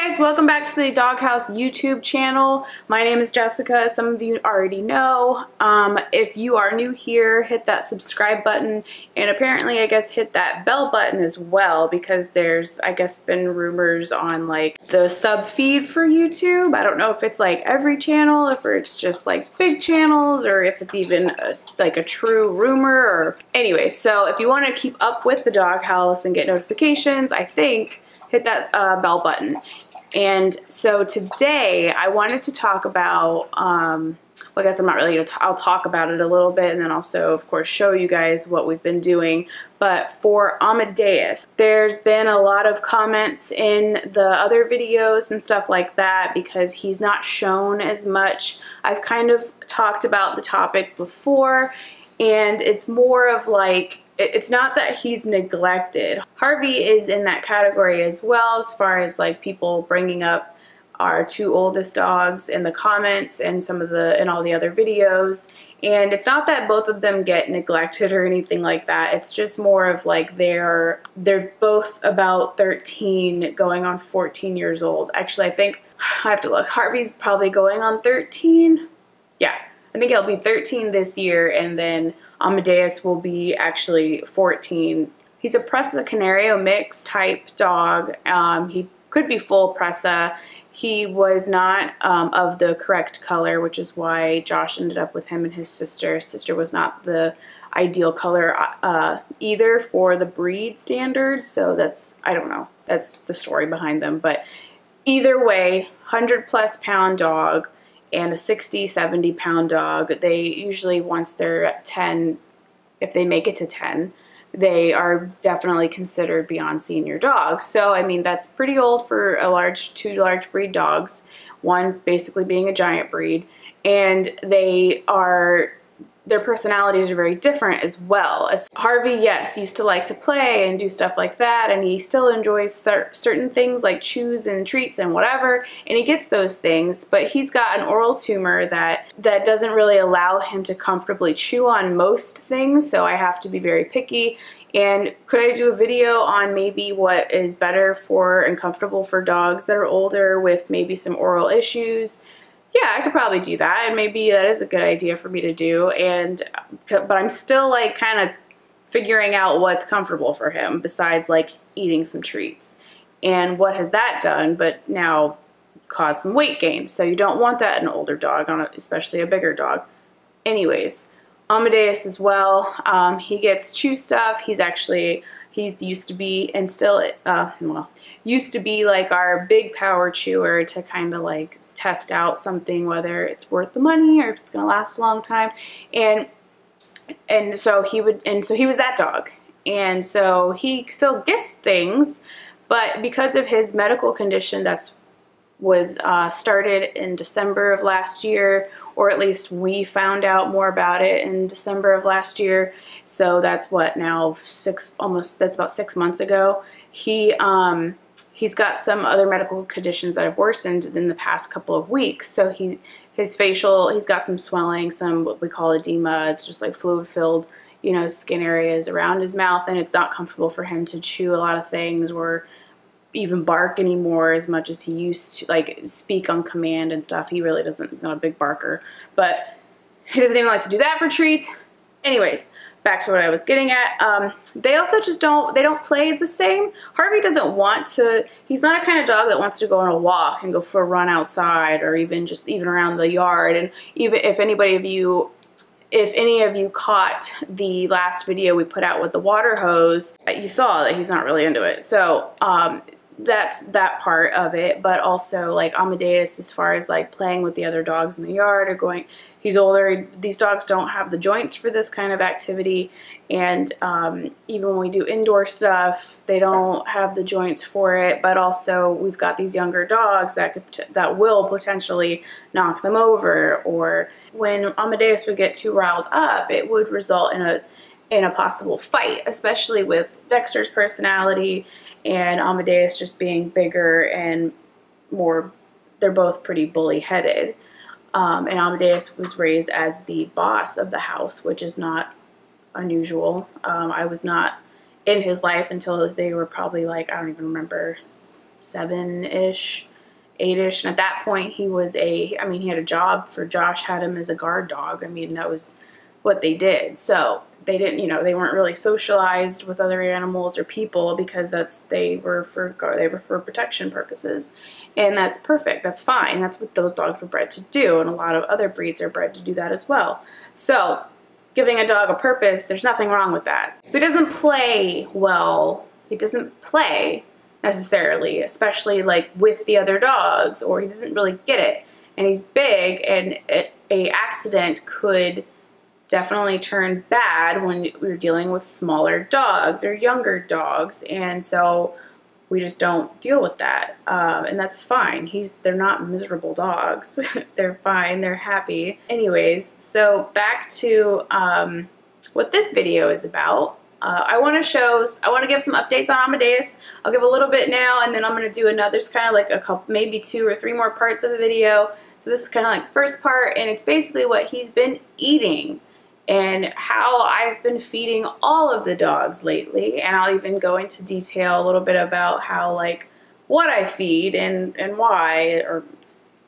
guys, welcome back to the Doghouse YouTube channel. My name is Jessica. Some of you already know. If you are new here, hit that subscribe button, and apparently I guess hit that bell button as well, because there's I guess been rumors on like the sub feed for YouTube. I don't know if it's like every channel, if it's just like big channels, or if it's even like a true rumor. Or anyway, so if you want to keep up with the Doghouse and get notifications, I think hit that bell button. And so today I wanted to talk about, well, I guess I'm not really going to, I'll talk about it a little bit and then also, of course, show you guys what we've been doing. But for Amadeus, there's been a lot of comments in the other videos and stuff like that because he's not shown as much. I've kind of talked about the topic before, and it's more of like, it's not that he's neglected. Harvey is in that category as well, as far as like people bringing up our two oldest dogs in the comments and some of the all the other videos. And it's not that both of them get neglected or anything like that. It's just more of like they're both about 13 going on 14 years old. Actually, I think I have to look. Harvey's probably going on 13. Yeah. I think he'll be 13 this year, and then Amadeus will be actually 14. He's a Presa Canario mix type dog. He could be full Presa. He was not of the correct color, which is why Josh ended up with him and his sister. His sister was not the ideal color either for the breed standards, so that's, I don't know, that's the story behind them. But either way, 100+ pound dog and a 60-70 pound dog. They usually, once they're at 10, if they make it to 10, they are definitely considered beyond senior dogs. So I mean, that's pretty old for two large breed dogs, one basically being a giant breed, and their personalities are very different as well. As Harvey, yes, used to like to play and do stuff like that, and he still enjoys certain things like chews and treats and whatever, and he gets those things, but he's got an oral tumor that doesn't really allow him to comfortably chew on most things, so I have to be very picky. And could I do a video on maybe what is better for and comfortable for dogs that are older with maybe some oral issues? Yeah, I could probably do that, and maybe that is a good idea for me to do. But I'm still like kind of figuring out what's comfortable for him besides like eating some treats. And what has that done but now caused some weight gain? So you don't want that in an older dog, especially a bigger dog. Anyways, Amadeus as well. He gets chew stuff. He's used to be, and still well, used to be like our big power chewer to kind of like test out something, whether it's worth the money or if it's gonna last a long time. And so he was that dog. And so he still gets things, but because of his medical condition was started in December of last year, or at least we found out more about it in December of last year. So that's what, now that's about 6 months ago. He's got some other medical conditions that have worsened in the past couple of weeks. So he's got some swelling, some what we call edema. It's just like fluid filled, skin areas around his mouth, and it's not comfortable for him to chew a lot of things or even bark anymore as much as he used to, like speak on command and stuff. He really doesn't, he's not a big barker, but he doesn't even like to do that for treats. Anyways, back to what I was getting at. They also just they don't play the same. Harvey doesn't want to, he's not a kind of dog that wants to go on a walk and go for a run outside, or even around the yard. And even if any of you caught the last video we put out with the water hose, you saw that he's not really into it. So that's that part of it. But also like Amadeus, as far as like playing with the other dogs in the yard or going, he's older, these dogs don't have the joints for this kind of activity. And even when we do indoor stuff, they don't have the joints for it. But also we've got these younger dogs that will potentially knock them over, or when Amadeus would get too riled up, it would result in a possible fight, especially with Dexter's personality and Amadeus just being bigger and more, they're both pretty bully-headed. And Amadeus was raised as the boss of the house, which is not unusual. I was not in his life until they were probably like, I don't even remember, 7-ish. 8-ish, and at that point he was he had a job for Josh, had him as a guard dog. I mean, that was what they did. So they didn't, you know, they weren't really socialized with other animals or people because they were for protection purposes. And that's perfect. That's fine. That's what those dogs were bred to do, and a lot of other breeds are bred to do that as well. So giving a dog a purpose, there's nothing wrong with that. So he doesn't play well. He doesn't play necessarily, especially like with the other dogs, or he doesn't really get it. And he's big, and a accident could definitely turn bad when we're dealing with smaller dogs or younger dogs, and so we just don't deal with that, and that's fine. They're not miserable dogs. They're fine. They're happy. Anyways, so back to what this video is about. I want to give some updates on Amadeus. I'll give a little bit now, and then I'm going to do another. There's kind of like a couple, maybe 2 or 3 more parts of the video. So this is kind of like the first part, and it's basically what he's been eating and how I've been feeding all of the dogs lately. And I'll even go into detail a little bit about how, like, what I feed and why, or,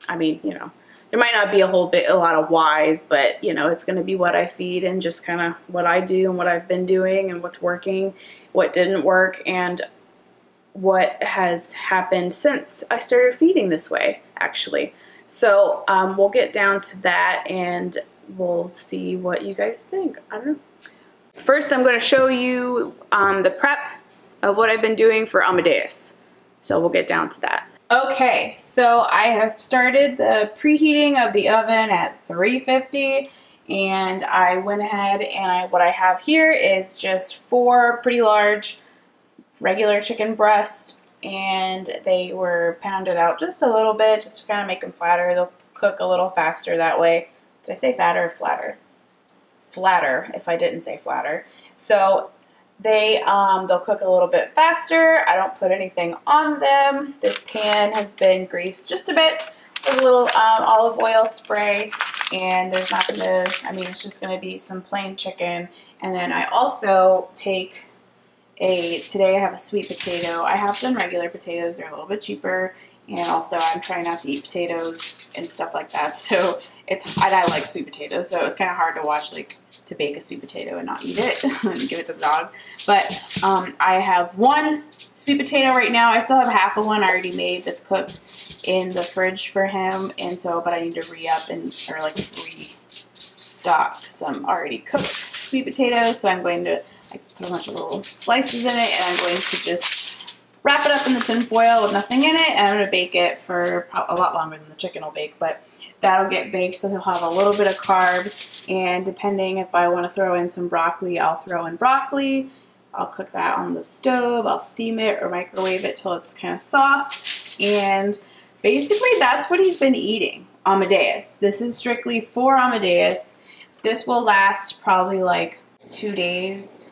I mean, you know, there might not be a lot of whys, but, you know, it's going to be what I feed and just kind of what I do and what I've been doing and what's working, what didn't work, and what has happened since I started feeding this way, actually. So we'll get down to that, and we'll see what you guys think. I don't know. First, I'm going to show you the prep of what I've been doing for Amadeus. So we'll get down to that. Okay, so I have started the preheating of the oven at 350, and I went ahead and what I have here is just 4 pretty large regular chicken breasts, and they were pounded out just a little bit just to kind of make them flatter. They'll cook a little faster that way. Did I say fatter or flatter? Flatter, if I didn't say flatter. So they'll cook a little bit faster. I don't put anything on them. This pan has been greased just a bit with a little olive oil spray, and there's not going to, I mean, it's just going to be some plain chicken. And then I also take today I have a sweet potato. I have done regular potatoes. They're a little bit cheaper. And also I'm trying not to eat potatoes and stuff like that. So and I like sweet potatoes. So it's kind of hard to watch, like, to bake a sweet potato and not eat it and give it to the dog. But I have 1 sweet potato right now. I still have half of one already made that's cooked in the fridge for him. And so, but I need to restock some already cooked sweet potatoes. So I'm going to put a bunch of little slices in it, and I'm going to just wrap it up in the tin foil with nothing in it, and I'm going to bake it for a lot longer than the chicken will bake, but that'll get baked, so he'll have a little bit of carb, and depending if I want to throw in some broccoli, I'll throw in broccoli. I'll cook that on the stove. I'll steam it or microwave it till it's kind of soft, and basically that's what he's been eating. Amadeus. This is strictly for Amadeus. This will last probably like 2 days.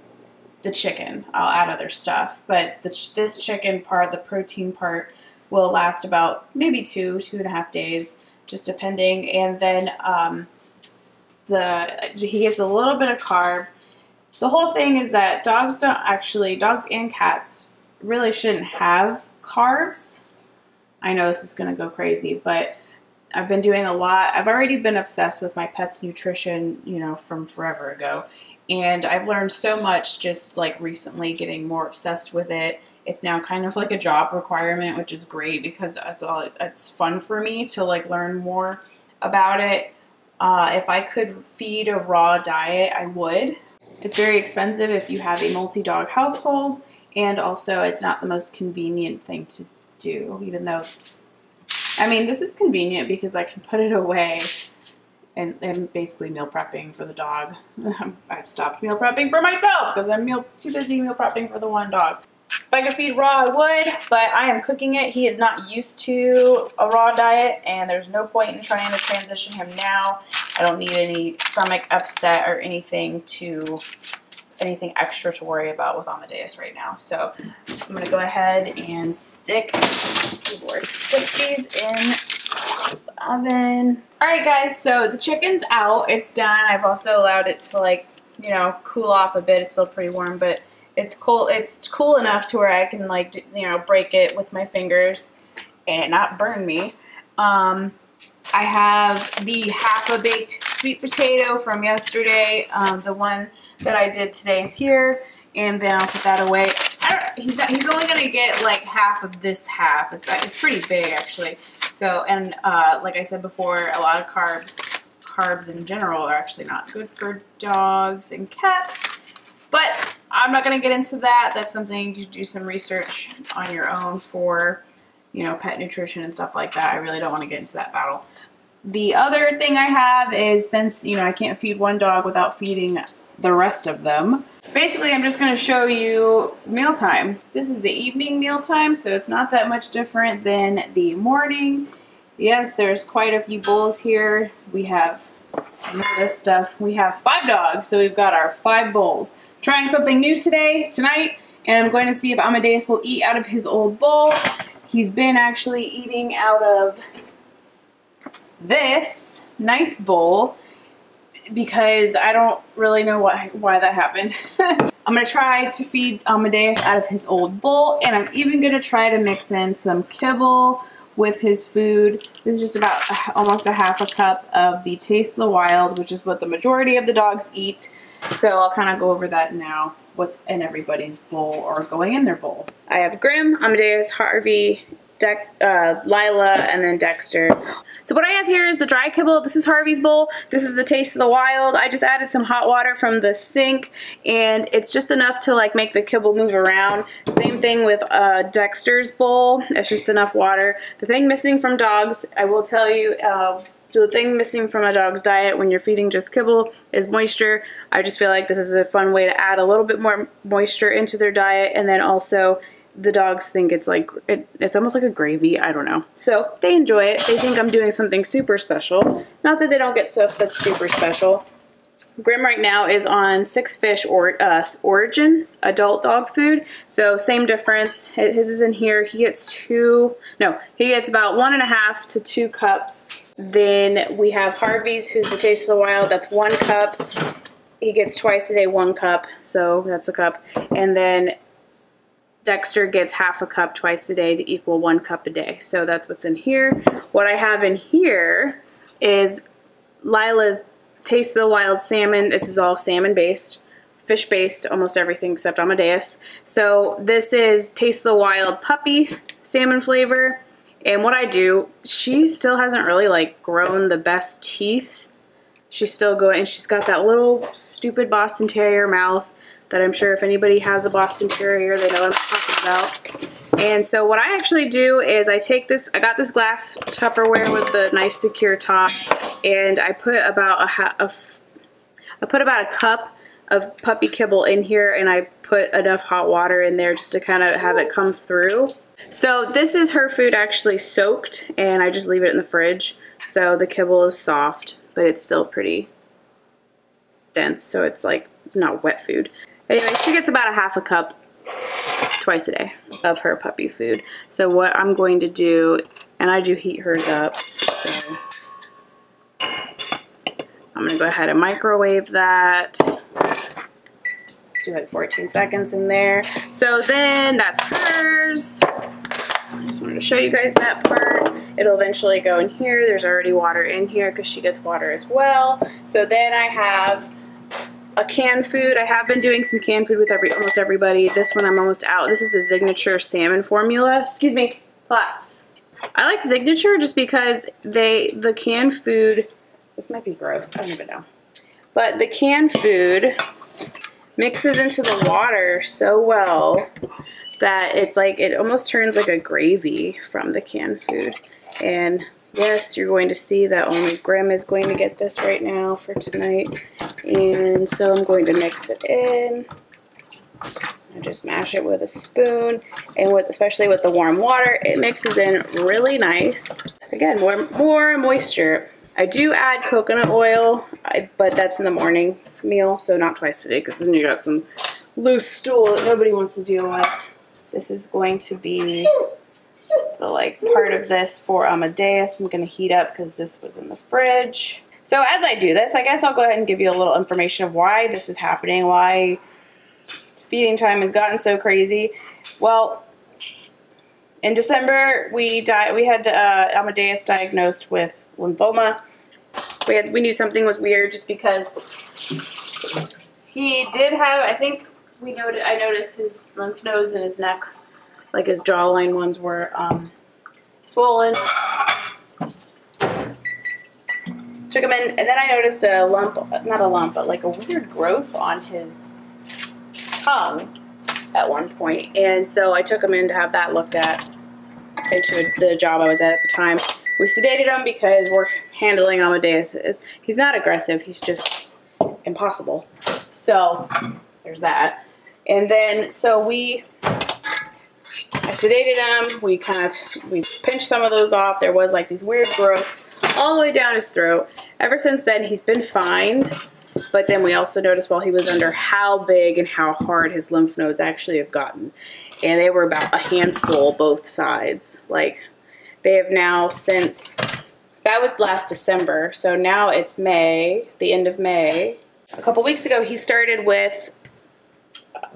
The chicken, I'll add other stuff, but this chicken part, the protein part, will last about maybe 2.5 days, just depending. And then he gets a little bit of carb. The whole thing is that dogs and cats really shouldn't have carbs. I know this is going to go crazy, but I've been doing a lot. I've already been obsessed with my pet's nutrition, you know, from forever ago. And I've learned so much just like recently, getting more obsessed with it. It's now kind of like a job requirement, which is great because it's fun for me to like learn more about it. If I could feed a raw diet, I would. It's very expensive if you have a multi-dog household, and also it's not the most convenient thing to do, even though, I mean, this is convenient because I can put it away. And basically meal prepping for the dog. I've stopped meal prepping for myself because I'm too busy meal prepping for the one dog. If I could feed raw, I would, but I am cooking it. He is not used to a raw diet, and there's no point in trying to transition him now. I don't need any stomach upset or anything extra to worry about with Amadeus right now. So I'm going to go ahead and stick these in the oven. Alright guys, so the chicken's out. It's done. I've also allowed it to, like, you know, cool off a bit. It's still pretty warm, but it's cool. It's cool enough to where I can, like, you know, break it with my fingers. and not burn me. I have the half-a-baked sweet potato from yesterday. The one that I did today is here, and then I'll put that away. He's only gonna get like half of this half. It's pretty big actually. So, and like I said before, a lot of carbs in general are actually not good for dogs and cats. But I'm not gonna get into that. That's something you should do some research on your own for, you know, pet nutrition and stuff like that. I really don't want to get into that battle. The other thing I have is, since, you know, I can't feed one dog without feeding the rest of them, basically I'm just going to show you mealtime. This is the evening mealtime, so it's not that much different than the morning. Yes, there's quite a few bowls here. We have this stuff. We have 5 dogs, so we've got our 5 bowls. Trying something new tonight, and I'm going to see if Amadeus will eat out of his old bowl. He's been actually eating out of this nice bowl because I don't really know why that happened. I'm going to try to feed Amadeus out of his old bowl, and I'm even going to try to mix in some kibble with his food. This is just about almost a half a cup of the Taste of the Wild, which is what the majority of the dogs eat. So I'll kind of go over that now, what's in everybody's bowl or going in their bowl. I have Grim, Amadeus, Harvey, Lila, and then Dexter. So what I have here is the dry kibble. This is Harvey's bowl. This is the Taste of the Wild. I just added some hot water from the sink, and it's just enough to like make the kibble move around. Same thing with Dexter's bowl. It's just enough water. The thing missing from dogs, I will tell you, the thing missing from a dog's diet when you're feeding just kibble is moisture. I just feel like this is a fun way to add a little bit more moisture into their diet, and then also the dogs think it's like, it's almost like a gravy, I don't know. So they enjoy it. They think I'm doing something super special. Not that they don't get stuff that's super special. Grim right now is on 6 Fish Origin adult dog food. So same difference. His is in here. He gets he gets about 1.5 to 2 cups. Then we have Harvey's, who's the Taste of the Wild. That's 1 cup. He gets twice a day 1 cup. So that's a cup. And then Dexter gets half a cup twice a day to equal 1 cup a day. So that's what's in here. What I have in here is Lila's Taste of the Wild salmon. This is all salmon based, fish based, almost everything except Amadeus. So this is Taste of the Wild puppy salmon flavor. And what I do, she still hasn't really like grown the best teeth. She's still going, and she's got that little stupid Boston Terrier mouth that I'm sure if anybody has a Boston Terrier, they know what I'm talking about. And so what I actually do is I take this, I got this glass Tupperware with the nice secure top, and I put about a cup of puppy kibble in here, and I put enough hot water in there just to kind of have it come through. So this is her food actually soaked, and I just leave it in the fridge. So the kibble is soft, but it's still pretty dense, so it's like not wet food. Anyway, she gets about a half a cup twice a day of her puppy food. So what I'm going to do, and I do heat hers up, so I'm going to go ahead and microwave that. Let's do like 14 seconds in there. So then that's hers. I just wanted to show you guys that part. It'll eventually go in here. There's already water in here because she gets water as well. So then I have a canned food. I have been doing some canned food with almost everybody. This one I'm almost out. This is the Signature salmon formula. Excuse me, Plats. I like Signature just because the canned food, this might be gross, I don't even know. But the canned food mixes into the water so well that it's like, it almost turns like a gravy from the canned food. And yes, you're going to see that only Grim is going to get this right now for tonight. And so I'm going to mix it in. I just mash it with a spoon. And especially with the warm water, it mixes in really nice. Again, more moisture. I do add coconut oil, but that's in the morning meal, so not twice a day, because then you got some loose stool that nobody wants to deal with. This is going to be the like part of this for Amadeus. I'm going to heat up because this was in the fridge. So as I do this, I guess I'll go ahead and give you a little information of why this is happening, why feeding time has gotten so crazy. Well, In December, we had Amadeus diagnosed with lymphoma. We knew something was weird just because he did have, I think I noticed his lymph nodes in his neck, like his jawline ones were swollen. Took him in, and then I noticed a lump, not a lump, but like a weird growth on his tongue at one point. And so I took him in to have that looked at into the job I was at the time. We sedated him because we're handling Amadeus. He's not aggressive, he's just impossible. So there's that. And then so I sedated him, we pinched some of those off. There was like these weird growths all the way down his throat. Ever since then, he's been fine. But then we also noticed while he was under how big and how hard his lymph nodes actually have gotten. And they were about a handful both sides. Like, they have now since, that was last December. So now it's May, the end of May. A couple weeks ago, he started with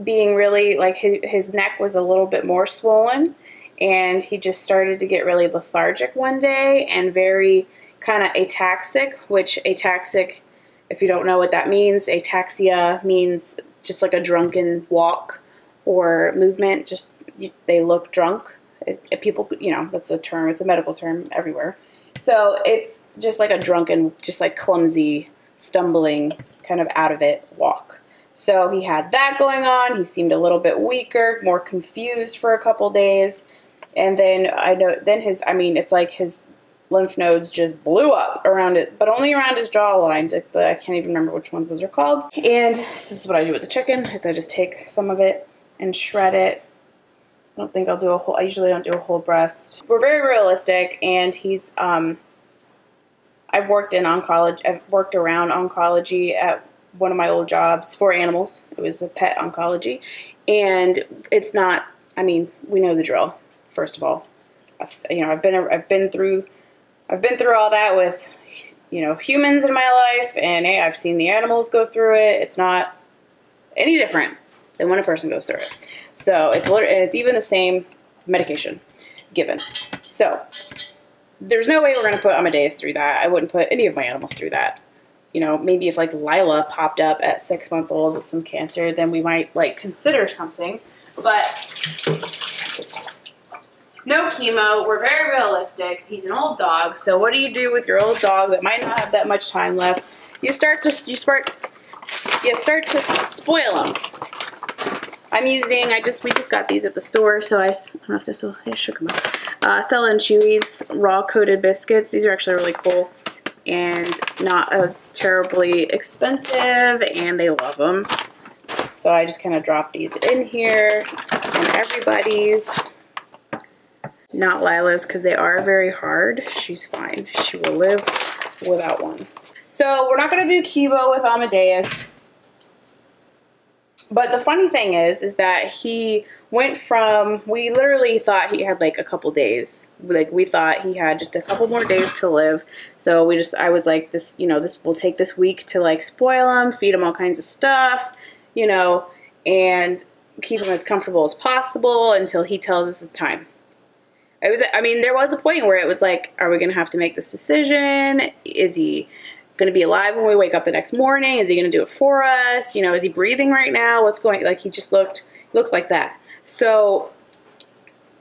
being really, like, his neck was a little bit more swollen. And he just started to get really lethargic one day and very kind of ataxic, which ataxic, if you don't know what that means, ataxia means just like a drunken walk or movement. Just they look drunk. People, you know, that's a term. It's a medical term everywhere. So it's just like a drunken, just like clumsy, stumbling, kind of out of it walk. So he had that going on. He seemed a little bit weaker, more confused for a couple days. And then it's like his lymph nodes just blew up around it, but only around his jawline. I can't even remember which ones those are called. And this is what I do with the chicken, is I just take some of it and shred it. I don't think I'll do a whole, I usually don't do a whole breast. We're very realistic, and he's, I've worked around oncology at one of my old jobs for animals. It was a pet oncology, and it's not, I mean, we know the drill, first of all. I've been through all that with, you know, humans in my life, and I've seen the animals go through it. It's not any different than when a person goes through it. So it's even the same medication given. So there's no way we're going to put Amadeus through that. I wouldn't put any of my animals through that. You know, maybe if like Lila popped up at 6 months old with some cancer, then we might like consider something. But no chemo. We're very realistic. He's an old dog. So what do you do with your old dog that might not have that much time left? You start to spoil him. We just got these at the store, so I don't know if this will, I shook them up. Stella and Chewy's raw coated biscuits. These are actually really cool and not terribly expensive, and they love them. So I just kind of drop these in here, and everybody's. Not Lila's, because they are very hard. She's fine. She will live without one. So we're not going to do Kibble with Amadeus. But the funny thing is that he went from, we literally thought he had like a couple days. Like we thought he had just a couple more days to live. So I was like, this, you know, this will take this week to like spoil him, feed him all kinds of stuff, you know, and keep him as comfortable as possible until he tells us it's time. There was a point where it was like, are we going to have to make this decision? Is he going to be alive when we wake up the next morning? Is he going to do it for us? You know, is he breathing right now? What's going, like, he just looked like that. So,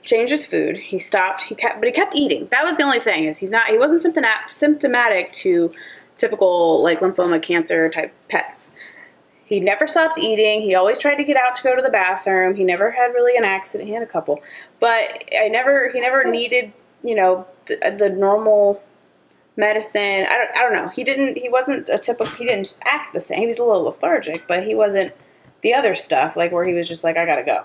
changed his food. He stopped, but he kept eating. That was the only thing, is he wasn't symptomatic to typical, like, lymphoma cancer type pets. He never stopped eating. He always tried to get out to go to the bathroom. He never had really an accident. He had a couple. But he never needed, you know, the normal medicine. I don't know. He didn't act the same. He was a little lethargic, but he wasn't the other stuff, like where he was just like, I gotta go.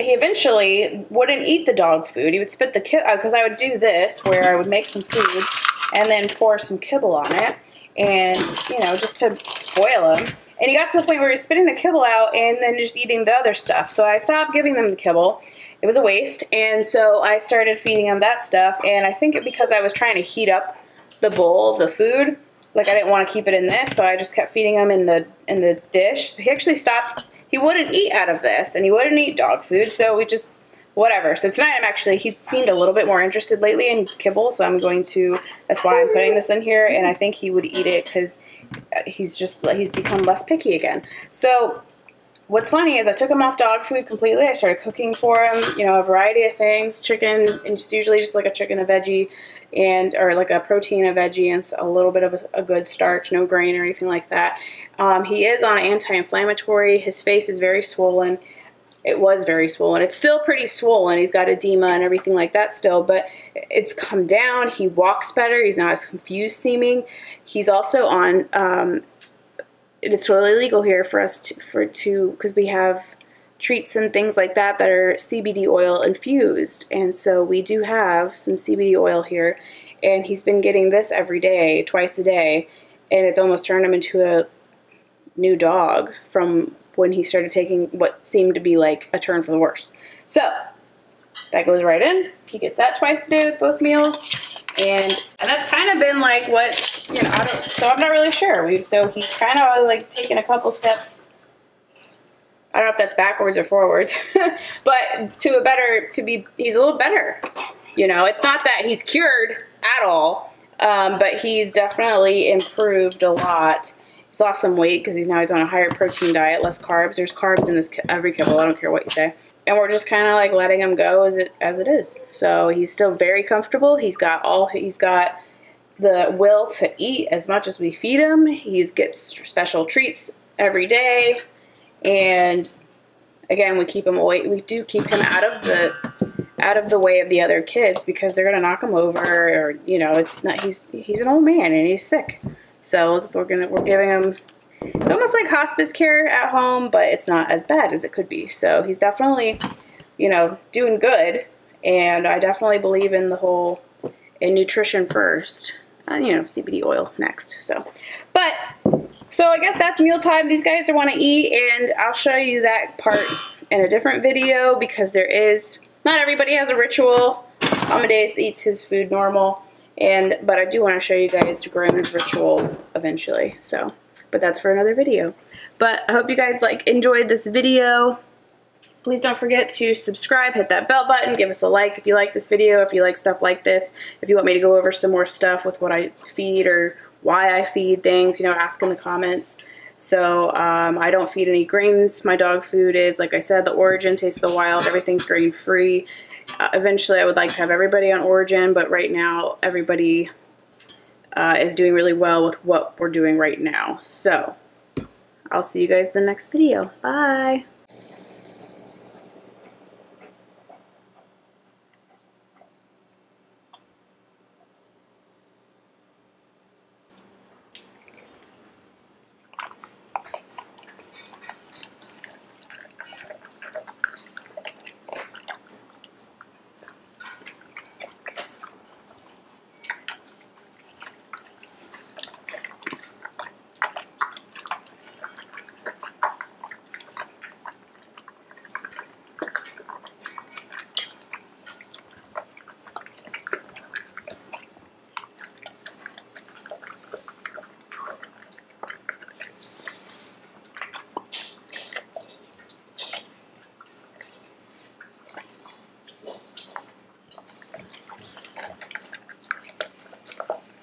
He eventually wouldn't eat the dog food. He would spit the kibble, because I would do this, where I would make some food and then pour some kibble on it, and, you know, just to spoil him. And he got to the point where he was spitting the kibble out and then just eating the other stuff. So I stopped giving them the kibble. It was a waste. And so I started feeding him that stuff. And I think because I was trying to heat up the bowl of the food, like I didn't want to keep it in this, so I just kept feeding him in the dish. So he actually stopped. He wouldn't eat out of this, and he wouldn't eat dog food. So we just whatever. So tonight he's seemed a little bit more interested lately in kibble, so that's why I'm putting this in here, and I think he would eat it because he's become less picky again. So what's funny is I took him off dog food completely. I started cooking for him, you know, a variety of things, chicken, and usually just like a chicken, a veggie, or like a protein, a veggie, and a little bit of a good starch, no grain or anything like that. He is on anti-inflammatory. His face is very swollen. It was very swollen. It's still pretty swollen. He's got edema and everything like that still, but it's come down. He walks better. He's not as confused seeming. He's also on, it is totally legal here for us because we have treats and things like that that are CBD oil infused. And so we do have some CBD oil here, and he's been getting this every day, twice a day, and it's almost turned him into a new dog from when he started taking what seemed to be like a turn for the worse. So that goes right in. He gets that twice a day with both meals. And that's kind of been like what, you know, so I'm not really sure. So he's kind of like taken a couple steps. I don't know if that's backwards or forwards, but he's a little better. You know, it's not that he's cured at all, but he's definitely improved a lot. He's lost some weight because he's on a higher protein diet, less carbs. There's carbs in every kibble. I don't care what you say. And we're just kind of like letting him go as it is. So he's still very comfortable. He's got the will to eat as much as we feed him. He gets special treats every day. And again, we keep him away. We do keep him out of the way of the other kids because they're gonna knock him over, or you know, it's not. He's an old man and he's sick. So we're giving him, it's almost like hospice care at home, but it's not as bad as it could be. So he's definitely, you know, doing good. And I definitely believe in in nutrition first, you know, CBD oil next. So I guess that's mealtime. These guys want to eat, and I'll show you that part in a different video because not everybody has a ritual. Amadeus eats his food normal. But I do want to show you guys Grimm's ritual eventually. So, but that's for another video. But I hope you guys enjoyed this video. Please don't forget to subscribe, hit that bell button, give us a like if you like this video, if you like stuff like this, if you want me to go over some more stuff with what I feed or why I feed things, you know, ask in the comments. So I don't feed any grains. My dog food is, like I said, the Origin, Taste of the Wild, everything's grain free. Eventually I would like to have everybody on Origin, but right now everybody is doing really well with what we're doing right now. So I'll see you guys in the next video. Bye!